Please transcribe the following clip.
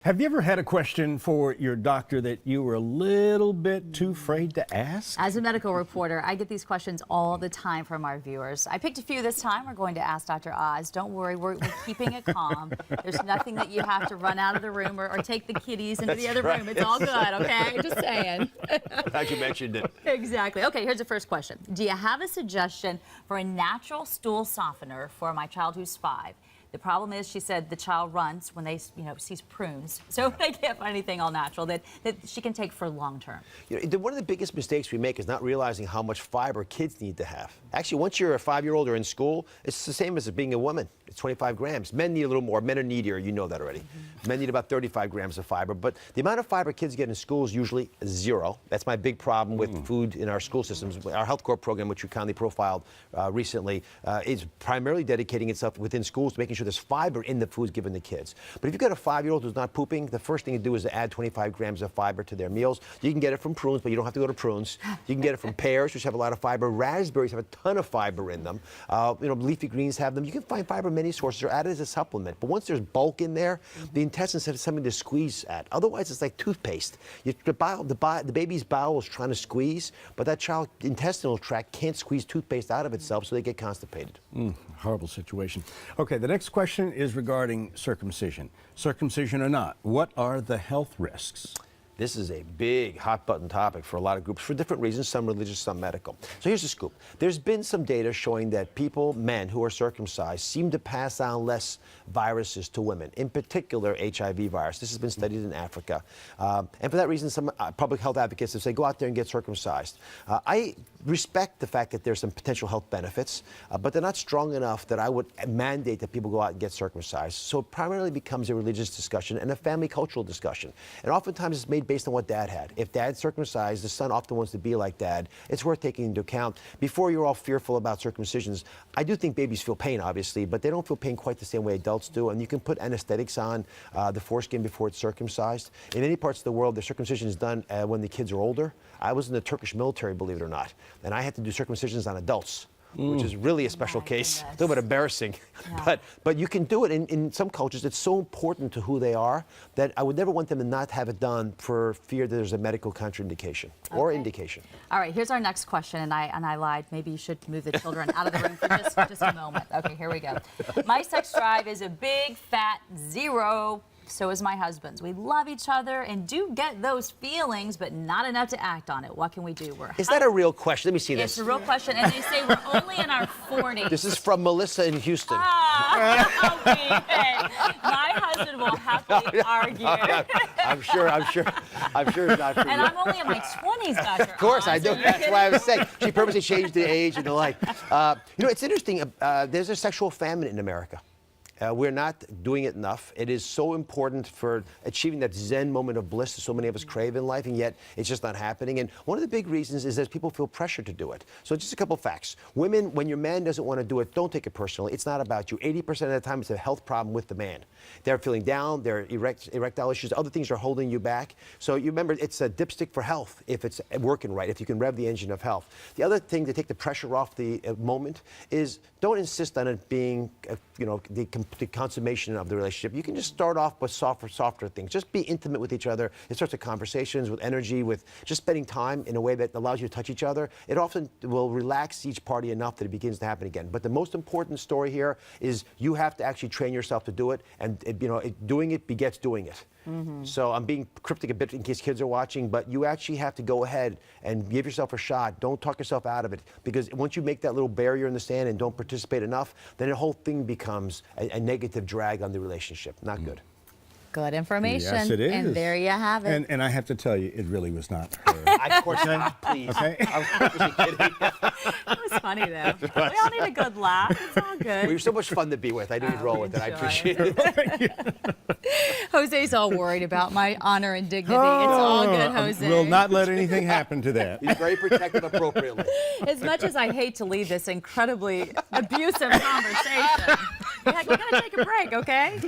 Have you ever had a question for your doctor that you were a little bit too afraid to ask? As a medical reporter, I get these questions all the time from our viewers. I picked a few this time. We're going to ask Dr. Oz. Don't worry, we're keeping it calm. There's nothing that you have to run out of the room or take the kiddies into the other room. It's all good, okay? Just saying. Glad you mentioned it. Exactly. Okay, here's the first question. Do you have a suggestion for a natural stool softener for my child who's 5? The problem is, she said, the child runs when they, sees prunes, so they can't find anything all natural that she can take for long term. One of the biggest mistakes we make is not realizing how much fiber kids need to have. Actually, once you're a 5-year-old or in school, it's the same as being a woman. It's 25 grams. Men need a little more. Men are needier. You know that already. Men need about 35 grams of fiber. But the amount of fiber kids get in school is usually 0. That's my big problem with food in our school systems. Our Health Corps program, which we kindly profiled recently, is primarily dedicating itself within schools to making sure there's fiber in the foods given to kids. But if you've got a 5-year-old who's not pooping, the first thing to do is to add 25 grams of fiber to their meals. You can get it from prunes, but you don't have to go to prunes. You can get it from pears, which have a lot of fiber. Raspberries have a ton of fiber in them. Leafy greens have them. You can find fiber in many sources or add it as a supplement. But once there's bulk in there, the intestines have something to squeeze at. Otherwise, it's like toothpaste. The baby's bowel is trying to squeeze, but that child's intestinal tract can't squeeze toothpaste out of itself, so they get constipated. Horrible situation. Okay, the next question is regarding circumcision. Circumcision or not, what are the health risks? This is a big hot-button topic for a lot of groups for different reasons, some religious, some medical. So here's the scoop. There's been some data showing that men who are circumcised, seem to pass on less viruses to women, in particular HIV virus. This has been studied in Africa. And for that reason, some public health advocates have said, go out there and get circumcised. I respect the fact that there's some potential health benefits, but they're not strong enough that I would mandate that people go out and get circumcised. So it primarily becomes a religious discussion and a family cultural discussion. And oftentimes it's made based on what dad had. If dad's circumcised, the son often wants to be like dad. It's worth taking into account. Before you're all fearful about circumcisions, I do think babies feel pain, obviously, but they don't feel pain quite the same way adults do. And you can put anesthetics on the foreskin before it's circumcised. In many parts of the world, the circumcision is done when the kids are older. I was in the Turkish military, believe it or not, and I had to do circumcisions on adults. Which is really a special case. A little bit embarrassing, yeah. But you can do it. In some cultures, it's so important to who they are that I would never want them to not have it done for fear that there's a medical contraindication or indication. All right, here's our next question, and I lied. Maybe you should move the children out of the room for just a moment. Okay, here we go. My sex drive is a big fat 0. So is my husband's. We love each other and do get those feelings, but not enough to act on it. What can we do? Is that a real question? Let me see this. It's a real question, and they say we're only in our 40s. This is from Melissa in Houston. Okay. My husband will happily argue. I'm sure it's not for you. And I'm only in my 20s, Dr. Of course, I know. That's why I was saying. She purposely changed the age and the like. It's interesting. There's a sexual famine in America. We're not doing it enough. It is so important for achieving that Zen moment of bliss that so many of us crave in life, and yet it's just not happening. And one of the big reasons is that people feel pressure to do it. So just a couple facts. Women, when your man doesn't want to do it, don't take it personally. It's not about you. 80% of the time, it's a health problem with the man. They're feeling down, there are erectile issues, other things are holding you back. So you remember, it's a dipstick for health if it's working right, if you can rev the engine of health. The other thing to take the pressure off the moment is don't insist on it being, the consummation of the relationship. You can just start off with softer things. Just be intimate with each other. It starts with conversations, with energy, with just spending time in a way that allows you to touch each other. It often will relax each party enough that it begins to happen again. But the most important story here is you have to actually train yourself to do it, and doing it begets doing it. So I'm being cryptic a bit in case kids are watching, but you actually have to go ahead and give yourself a shot. Don't talk yourself out of it, because once you make that little barrier in the sand and don't participate enough, then the whole thing becomes a negative drag on the relationship. Not good. Good information. Yes, it is. And there you have it. And I have to tell you, it really was not her. Of course not, please. Okay. I was purposely kidding. It was funny, though. We all need a good laugh. It's all good. We were so much fun to be with. I knew you'd roll with it. I appreciate it. Jose's all worried about my honor and dignity. It's all good, Jose. We'll not let anything happen to that. He's very protective appropriately. As much as I hate to leave this incredibly abusive conversation, we got to take a break, okay?